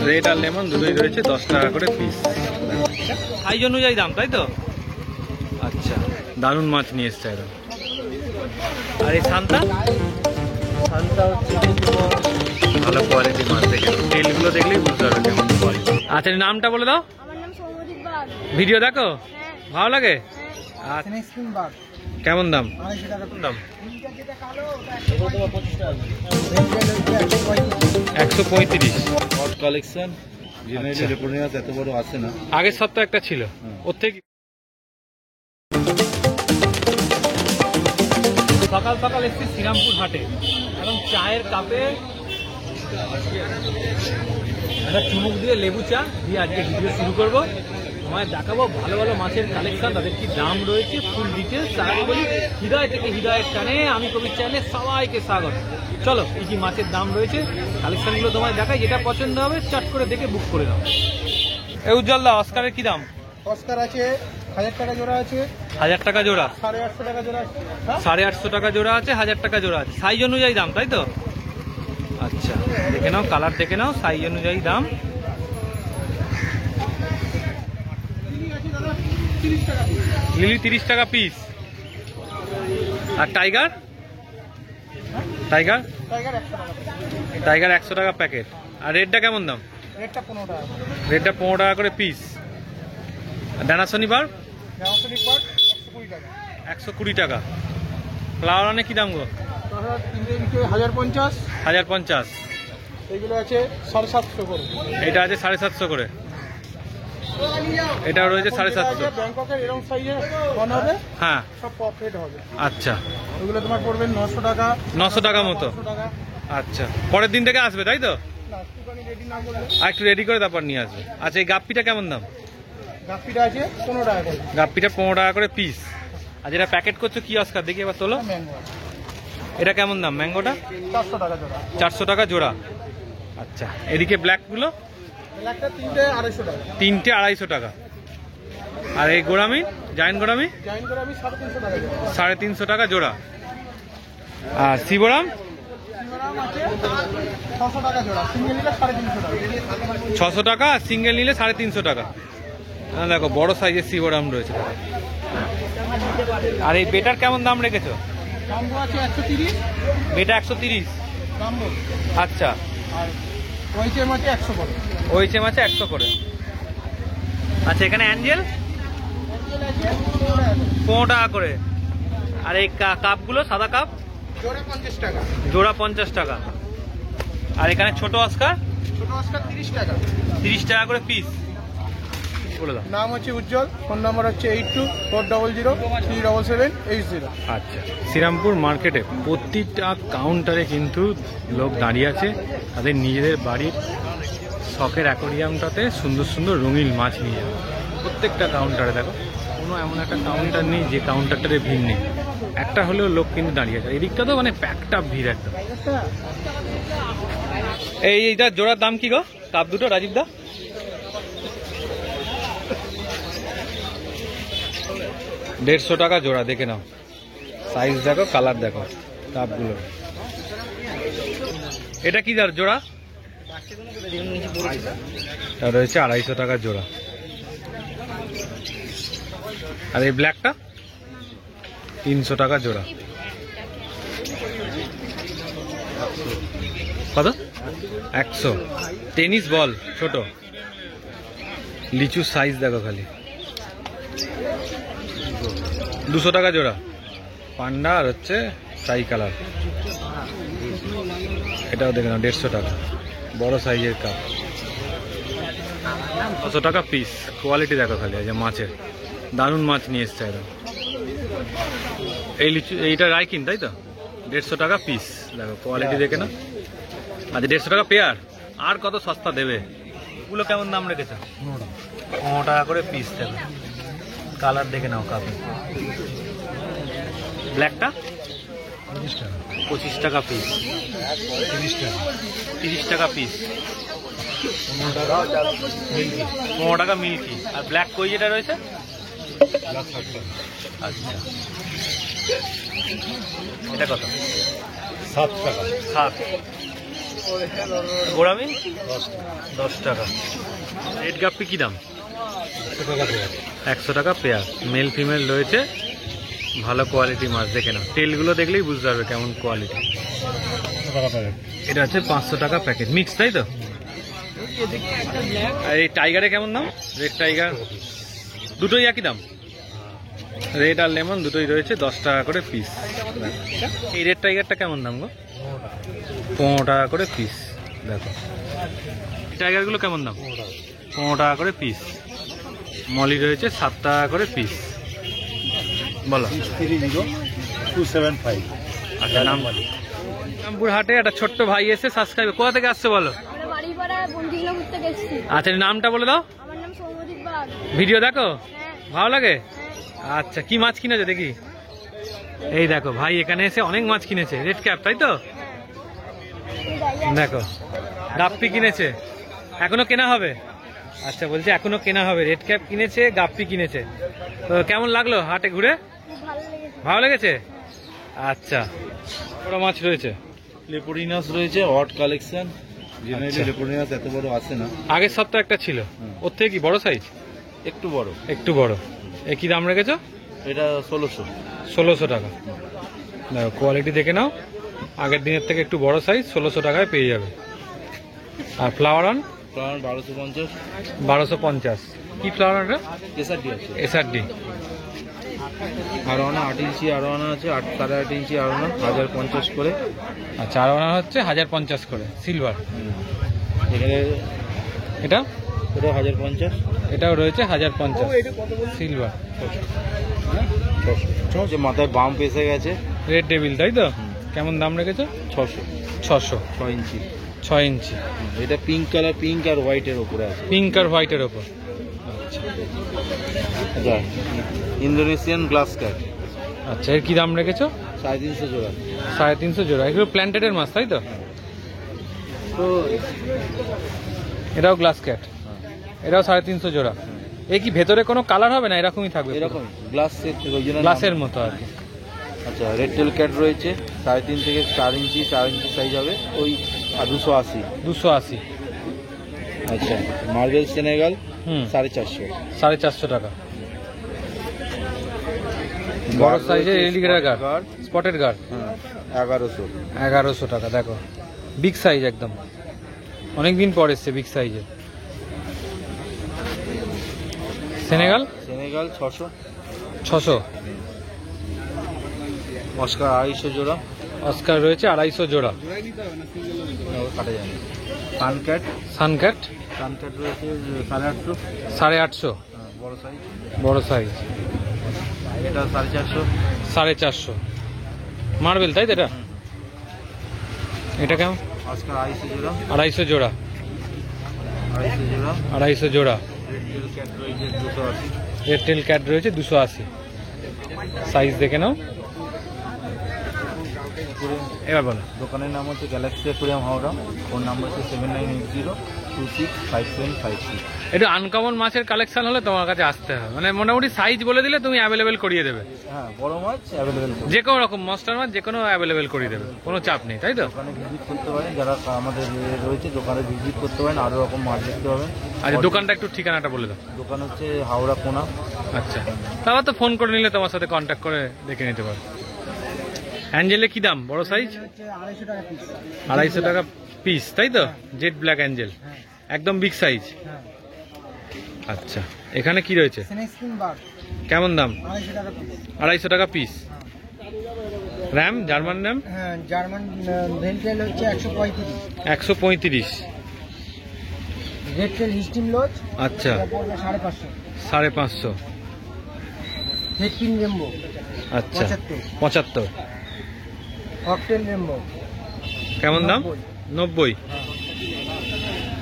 Red আর lemon দুটোই রয়েছে 10 টাকা করে পিস। সাইজ অনুযায়ী দাম, তাই তো? আচ্ছা, দারুণ মাছ নিয়ে এসছে একদম। আর এই সান্তা ভালো কোয়ালিটি মাছ, দেখে তেলগুলো দেখলেই বুঝতে পারবে কেমন কোয়ালিটি। আচ্ছা, নামটা বলে দাও। ভিডিও দেখো, ভালো লাগে? কেমন দাম? দাম 135। কালেকশন এত বড় আসে না, আগের সপ্তাহে একটা ছিল, ওর থেকে সকাল সকাল এসেছি শ্রীরামপুর হাটে। এবং চায়ের কাপে একটা চুমুক দিয়ে লেবু চা দিয়ে আজকে ভিডিও শুরু করবো। আমায় দেখাবো ভালো ভালো মাছের কালেকশন, তাদের কি দাম রয়েছে, ফুল ডিটেলস। তার আগে বলি, হৃদয় থেকে হৃদয়ের টানে আমি কবির চ্যানেলে সবাইকে স্বাগত। চলো, কি কি মাছের দাম রয়েছে কালেকশনগুলো তোমায় দেখাই, যেটা পছন্দ হবে চট করে দেখে বুক করে দাও। এই উজ্জ্বল দা, অস্কারের কি দাম? অস্কার আছে 1000 টাকা জোড়া আছে। 1000 টাকা জোড়া? 850 টাকা জোড়া আছে। 850 টাকা জোড়া আছে, 1000 টাকা জোড়া আছে। সাইজ অনুযায়ী দাম, তাই তো? আচ্ছা, দেখে নাও, কালার দেখে নাও, সাইজ অনুযায়ী দাম। লিলি 30 টাকা পিস। আর টাইগার? টাইগার টাইগার 100 টাকা প্যাকেট। আর রেডটা কেমন দাম? রেটটা 15 টাকা। রেডটা 15 টাকা করে পিস। ডানা শনিবার 120 টাকা। ফ্লাওয়ার অনেক কি দাম গো? 1050। 1050। এইগুলো আছে 750 করে। এটা আছে 750 করে। এটা রয়েছে 750। ব্যাংককের এরকম সাইজে বানাবে, হ্যাঁ, সব পকেট হবে। আচ্ছা, ওগুলো তোমার পড়বে 900 টাকা। 900 টাকা মতো। আচ্ছা, পরের দিন থেকে আসবে, তাই তো? না, একটুখানি রেডি না করলে। আর একটু রেডি করে তারপর নিয়ে আসবে। আচ্ছা, এই গাপ্পিটা কেমন দাম? গাপ্পিটা আছে 15 টাকা করে। গাপ্পিটা 15 টাকা করে পিস। আর যেটা প্যাকেট করছো কি অস্কার, দেখি এবার তোলো। ম্যাঙ্গো এটা কেমন দাম ম্যাঙ্গোটা? 400 টাকা জোড়া। 400 টাকা জোড়া। আচ্ছা, এদিকে ব্ল্যাকগুলো? ব্ল্যাকটা 3টে 250 টাকা। 3টে 250 টাকা। আর এই গোড়ামি, জায়েন্ট গোড়ামি? জয়েন করে আমি 350 টাকা জোড়া। 350 টাকা জোড়া। আর শিবরাম? সিঙ্গারাম আছে 600 টাকা জোড়া, সিঙ্গেল নিলে 350 টাকা। 600 টাকা, সিঙ্গেল নিলে 350 টাকা। দেখো, বড় সাইজের শিবরাম রয়েছে। আর এই বেটার কেমন দাম রেখেছো? গাম্বো আছে 130। বেটা 130 গাম্বো। আচ্ছা। আর ওইচে মাছে 100 করে। ওইচে মাছে 100 করে। আচ্ছা, এখানে অ্যাঞ্জেল? অ্যাঞ্জেল আছে 15 টাকা করে। আর এই কাপগুলো, সাদা কাপ? জোড়া 50 টাকা। জোড়া 50 টাকা। আর এখানে ছোট অস্কার? ছোট অস্কার 30 টাকা। 30 টাকা করে পিস। বলে দাও। নাম হচ্ছে উজ্জ্বল, ফোন নাম্বার হচ্ছে 8240037780। আচ্ছা, শ্রীরামপুর মার্কেটে প্রতিটা কাউন্টারে কিন্তু লোক দাঁড়িয়ে আছে তাদের নিজেদের বাড়ির শখের অ্যাকোরিয়ামটাতে সুন্দর সুন্দর রঙিন মাছ নিয়ে যাবে। প্রত্যেকটা কাউন্টারে দেখো, কোনো এমন একটা কাউন্টার নেই যে কাউন্টারটাতে ভিড় নেই। একটা হলেও লোক কিন্তু দাঁড়িয়ে আছে। এদিকটা তো মানে প্যাকটা ভিড় একদম। এইটা জোড়ার দাম কি গো, কাপ দুটো রাজীব দা? 150 টাকা জোড়া। দেখে নাও, সাইজ দেখো, কালার দেখো কাপগুলো। এটা কি জোড়া? এটা রয়েছে 250 টাকা জোড়া। আর এই ব্ল্যাকটা 300 টাকা জোড়া। কত? 100। টেনিস বল ছোট। লিচু সাইজ দেখো খালি। 200 টাকা জোড়া। পান্ডা আর হচ্ছে ট্রাই কালার। এটাও দেখে নাও 150 টাকা। বড় সাইজের কাপ 200 টাকা পিস। কোয়ালিটি দেখো খালি, যে মাছের দারুণ মাছ নিয়ে এসছে একদম। এই লিচু, এইটা রাইকিন, তাই তো? 150 টাকা পিস। দেখো কোয়ালিটি দেখে না। আচ্ছা, 150 টাকা পেয়ার। আর কত সস্তা দেবে? এগুলো কেমন দাম রেখেছে? 15 টাকা করে পিস দেবে। কালার দেখে নাও কাপে। ব্ল্যাকটা 25 টাকা পিস। 30 টাকা পিস। 15 টাকা মিল্কি। আর ব্ল্যাক কই যেটা রয়েছে? আচ্ছা, এটা কত? 7 টাকা। 7। গোড়ামি 10 টাকা। রেড গাপ্পি কি দাম? 100 টাকা পেয়ার। মেল ফিমেল রয়েছে, ভালো কোয়ালিটি মাছ, দেখে নাও। তেলগুলো দেখলেই বুঝতে পারবে কেমন কোয়ালিটি। এটা হচ্ছে 500 টাকা প্যাকেট, মিক্স, তাই তো? আর এই টাইগারে কেমন দাম? রেড টাইগার দুটোই একই দাম, রেড আর লেমন দুটোই রয়েছে 10 টাকা করে পিস। এই রেড টাইগারটা কেমন দাম গো? 15 টাকা করে পিস। দেখো টাইগারগুলো কেমন দাম? 15 টাকা করে পিস। মলি রয়েছে 7 টাকা করে পিস। বলো। 275। আচ্ছা, নাম বলো। রামপুর হাটে একটা ছোট্ট ভাই এসে সাবস্ক্রাইব, কোথা থেকে আসছে বলো? আচ্ছা, নামটা বলে দাও। আমার নাম সৌম্যদীপ বাগ। ভিডিও দেখো, হ্যাঁ, ভালো লাগে? হ্যাঁ। আচ্ছা, কি মাছ কিনেছো দেখি? এই দেখো ভাই এখানে এসে অনেক মাছ কিনেছে। রেড ক্যাপ, তাই তো? দেখো গাপ্পি কিনেছে, এখনো কেনা হবে। আচ্ছা, বলছে এখনো কেনা হবে। রেড ক্যাপ কিনেছে, গাপ্পি কিনেছে। তো কেমন লাগলো হাটে ঘুরে? খুব ভালো লেগেছে। ভালো লেগেছে? আচ্ছা, বড় মাছ রয়েছে, লেপোরিনাস রয়েছে, হট কালেকশন। জেনারেলি আচ্ছা। লেপোরিনাস এত বড় আসে না। আগের সপ্তাহে একটা ছিল, ওর থেকে কি বড় সাইজ? একটু বড়। একটু বড়। এ কি দাম রেখেছো? এটা 1600। 1600 টাকা। দেখো কোয়ালিটি দেখে নাও, আগের দিনের থেকে একটু বড় সাইজ, 1600 টাকায় পেয়ে যাবে। আর ফ্লাওয়ার অন প্রাণ 1250। 1250। কি ফ্লাওয়ার অন? কেসারডি আছে। এসআরডি। আরোয়ানা 8 ইঞ্চি আরোয়ানা আছে, 8.5 ইঞ্চি আরোয়ানা 1050 করে। আচ্ছা, আর ওনার হচ্ছে 1050 করে সিলভার। এখানে এটা এটা 1050। এটাও রয়েছে 1050 সিলভার। যে মাথায় বাম্প এসে গেছে। রেড ডেভিল, তাই তো? কেমন দাম রেখেছো? 600। 600। 6 ইঞ্চি। 6 ইঞ্চি। এটা পিঙ্ক কালার, পিঙ্ক আর হোয়াইটের উপরে আছে। পিঙ্ক আর হোয়াইটের ওপর। আচ্ছা, ইন্দোনেশিয়ান গ্লাস ক্যাট আচ্ছা, এর কি দাম রেখেছো? 350 জোড়া। 350 জোড়া। এগুলো প্ল্যান্টেডের মাছ, তাই তো? তো এটাও গ্লাস ক্যাট, এটাও 350 জোড়া। এ কি ভেতরে কোনো কালার হবে না এরকমই থাকবে? এরকম গ্লাস সেট, ওই জন্য গ্লাসের মতো আর কি। আচ্ছা, রেড টেল ক্যাট রয়েছে 3.5 থেকে 4 ইঞ্চি। 4 ইঞ্চি সাইজ হবে ওই 280। 280। আচ্ছা, মার্বেল সেনেগাল 450। 450 টাকা। বড় সাইজের এলিগেটর গার্ড, স্পটেড গার্ড, 1100। 1100 টাকা। দেখো বিগ সাইজ একদম, অনেকদিন পর এসছে বিগ সাইজের। Senegal Senegal 600। 600। অস্কার 250 জোড়া। অস্কার রয়েছে 250 জোড়া। কাটা যায় না। সানক্যাট। সানক্যাট সানক্যাট রয়েছে 850। 850। বড় সাইজ। বড় সাইজ। এটা 450। 450। মার্বেল, তাই তো? এটা কেমন? অস্কার 250 জোড়া। 250 জোড়া। 250 জোড়া। 250 জোড়া। রেড টেল ক্যাট রয়েছে 280। রেড টেল ক্যাট রয়েছে 280। সাইজ দেখে নাও। এবার বলো। দোকানের নাম হচ্ছে Galaxy aquarium Howrah. Phone number হচ্ছে 7980265756। একটু আনকমন মাছের কালেকশন হলে তোমার কাছে আসতে হবে, মানে মোটামুটি সাইজ বলে দিলে তুমি অ্যাভেলেবেল করিয়ে দেবে। হ্যাঁ, বড় মাছ অ্যাভেলেবেল। যে কোনো রকম মস্টার মাছ যে কোনো অ্যাভেলেবেল করিয়ে দেবে, কোনো চাপ নেই, তাই তো? দোকানে ভিজিট করতে পারেন, যারা আমাদের রয়েছে দোকানে ভিজিট করতে পারেন, আরও রকম মাছ দেখতে পাবেন। আচ্ছা, দোকানটা একটু ঠিকানাটা বলে দাও। দোকান হচ্ছে হাওড়া কোনা। আচ্ছা, তারপর তো ফোন করে নিলে তোমার সাথে কন্ট্যাক্ট করে দেখে নিতে পারো। অ্যাঞ্জেলে কি দাম? বড় সাইজ 250 টাকা পিস। 250 টাকা পিস, তাই তো? জেড ব্ল্যাক অ্যাঞ্জেল, একদম বিগ সাইজ। আচ্ছা, এখানে কি রয়েছে? স্নেকস্কিন বাগ কেমন দাম? 250 টাকা পিস। 250 টাকা পিস। র্যাম, জার্মান র্যাম হ্যাঁ, জার্মান ভেলটেল হচ্ছে 135। 135। রেড টেল হিস্টিম লোচ আচ্ছা, এটা পড়বে 550। 550। হেডপিন রেমবো আচ্ছা, 75। 75। ককটেল রেমবো কেমন দাম? 90।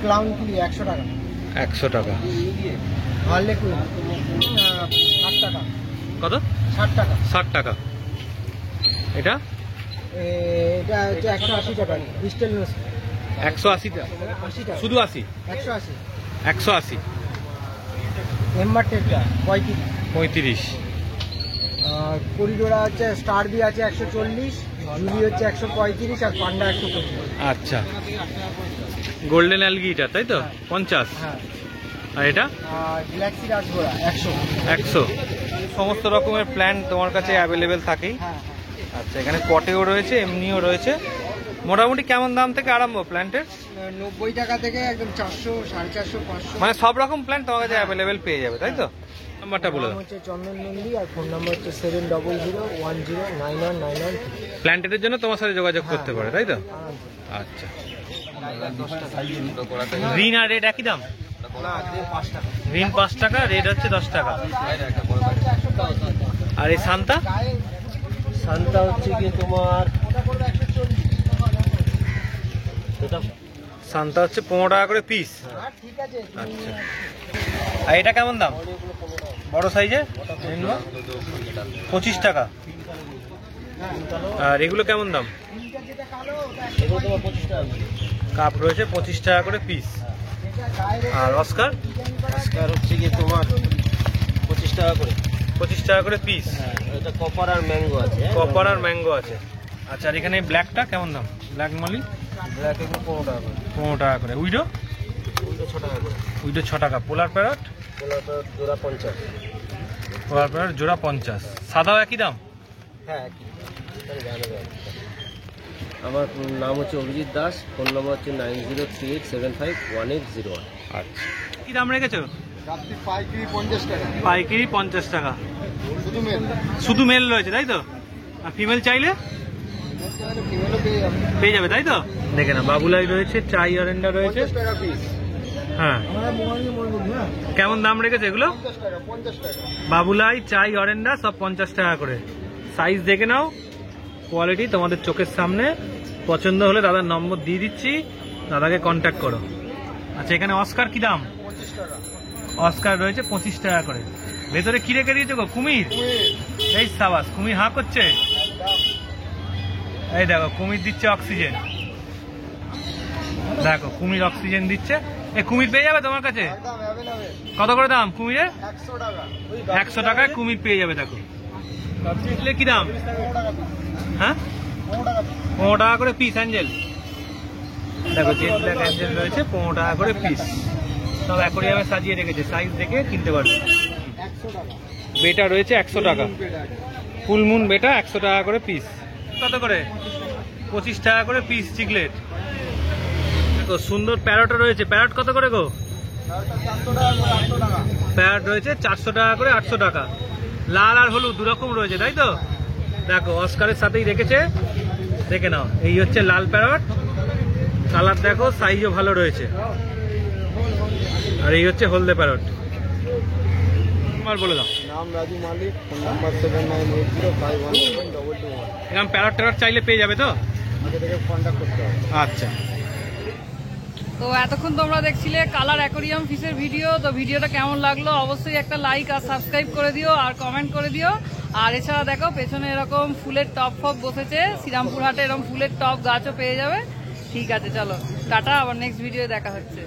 ক্লাউন কিলি 100 টাকা। 100 টাকা। হার্লেকুইন 60 টাকা। কত? 60 টাকা। 60 টাকা। এটা এটা হচ্ছে 180 টাকা। ডিজিটাল নোস 180 টাকা। 80 টাকা। শুধু 80? 180। 180। এম্বার টেটটা 35। 35। করিডোরা হচ্ছে স্টার বি আছে 140। জুলি হচ্ছে 135 আর পান্ডা 125। আচ্ছা, গোল্ডেন অ্যালগিটা তাই তো 50। হ্যাঁ, আর এটা আর গ্যালাক্সি রাজঘোড়া 100। 100। সমস্ত রকমের প্ল্যান্ট তোমার কাছে অ্যাভেলেবেল থাকেই। হ্যাঁ, আচ্ছা, এখানে পটেও রয়েছে, এমনিও রয়েছে। মোটামুটি কেমন দাম থেকে আরম্ভ প্ল্যান্টের? 90 টাকা থেকে একদম 400, 450, 500। মানে সব রকম প্ল্যান্ট তোমার কাছে অ্যাভেলেবেল পেয়ে যাবে তাই তো? নাম্বারটা বলে দাও। হচ্ছে চন্দন নন্দী আর ফোন নাম্বার হচ্ছে 7000109199। প্ল্যান্টের জন্য তোমার সাথে যোগাযোগ করতে পারে তাই তো? আচ্ছা, গ্রিন আর রেড একই দাম? গ্রিন 5 টাকা, রেড হচ্ছে 10 টাকা। আর এই সান্তা? শান্তা হচ্ছে কি তোমার সান্তা হচ্ছে 15 টাকা করে পিস। ঠিক আছে। আচ্ছা, আর এটা কেমন দাম? বড় সাইজে 25 টাকা। আর এগুলো কেমন দাম? কাপ রয়েছে 25 টাকা করে পিস। আর অস্কার? অস্কার হচ্ছে কি তোমার 25 টাকা করে। 25 টাকা করে পিস। এটা কপার আর ম্যাঙ্গো আছে। কপার আর ম্যাঙ্গো আছে। আচ্ছা, আর এখানে ব্ল্যাকটা কেমন দাম? ব্ল্যাক মলি ব্ল্যাক এগুলো 15 টাকা করে। 15 টাকা করে। উইডো? উল্টো 6 টাকা করে। উইডো 6 টাকা। পোলার প্যারট? পোলার জোড়া 50। পোলার প্যারট জোড়া 50। সাদাও একই দাম? হ্যাঁ, আমার নাম হচ্ছে অভিজিৎ দাস, ফোন নম্বর হচ্ছে 9038751801। আচ্ছা, কি দাম রেখেছো? পাইকারি 50 টাকা। পাইকারি 50 টাকা। শুধু মেল। শুধু মেল রয়েছে তাই তো? আর ফিমেল চাইলে ফিমেলও পেয়ে যাবে। পেয়ে যাবে তাই তো? দেখে না, বাবুলাই রয়েছে, চাই অরেন্ডা রয়েছে। 50 টাকা পিস। হ্যাঁ, আমরা মোবাইলে বলবো না। কেমন দাম রেখেছে এগুলো? 50 টাকা, 50 টাকা। বাবুলাই, চাই অরেন্ডা সব 50 টাকা করে। সাইজ দেখে নাও, কোয়ালিটি তোমাদের চোখের সামনে। পছন্দ হলে দাদার নম্বর দিয়ে দিচ্ছি, দাদাকে কন্ট্যাক্ট করো। আচ্ছা, এখানে অস্কার কি দাম? 25 টাকা। অস্কার রয়েছে 25 টাকা করে। ভেতরে কি রেখে দিয়েছো গো? কুমির? এই সাবাস, কুমির হাঁ করছে। এই দেখো, কুমির দিচ্ছে অক্সিজেন। দেখো, কুমির অক্সিজেন দিচ্ছে। এই কুমির পেয়ে যাবে তোমার কাছে? একদম অ্যাভেলেবেল। কত করে দাম কুমিরের? 100 টাকা। 100 টাকায় কুমির পেয়ে যাবে। দেখো, কি দাম? 15 টাকা পিস। হ্যাঁ, 15 টাকা পিস। 15 টাকা করে পিস অ্যাঞ্জেল। দেখো, জেড ব্ল্যাক অ্যাঞ্জেল রয়েছে 15 টাকা করে পিস। সব অ্যাকোরিয়ামে সাজিয়ে রেখেছে, সাইজ দেখে কিনতে পারবে। 100 টাকা। বেটা রয়েছে 100 টাকা। ফুল মুন বেটা 100 টাকা করে পিস। কত করে? 25 টাকা করে পিস চিকলেট। দেখো, সুন্দর প্যারটও রয়েছে। প্যারট কত করে গো? 400 টাকা করে 800 টাকা। প্যারট রয়েছে 400 টাকা করে 800 টাকা। লাল আর হলুদ দুরকম রয়েছে তাই তো? দেখো, অস্কারের সাথেই রেখেছে, দেখে নাও। এই হচ্ছে লাল প্যারট, কালার দেখো, সাইজও ভালো রয়েছে। আর এই হচ্ছে হলদে প্যারট। আমার বলে দাও। নাম রাজু মালিক, ফোন নাম্বার 7980517221। এরকম প্যারট ট্যারট চাইলে পেয়ে যাবে তো? আগে থেকে কন্ট্যাক্ট করতে হবে। আচ্ছা, তো এতক্ষণ তোমরা দেখছিলে কালার অ্যাকোরিয়াম ফিশের ভিডিও। তো ভিডিওটা কেমন লাগলো অবশ্যই একটা লাইক আর সাবস্ক্রাইব করে দিও, আর কমেন্ট করে দিও। আর এছাড়া দেখো, পেছনে এরকম ফুলের টপ ফপ বসেছে। শ্রীরামপুর হাটে এরকম ফুলের টপ গাছও পেয়ে যাবে। ঠিক আছে, চলো টাটা, আবার নেক্সট ভিডিও দেখা হচ্ছে।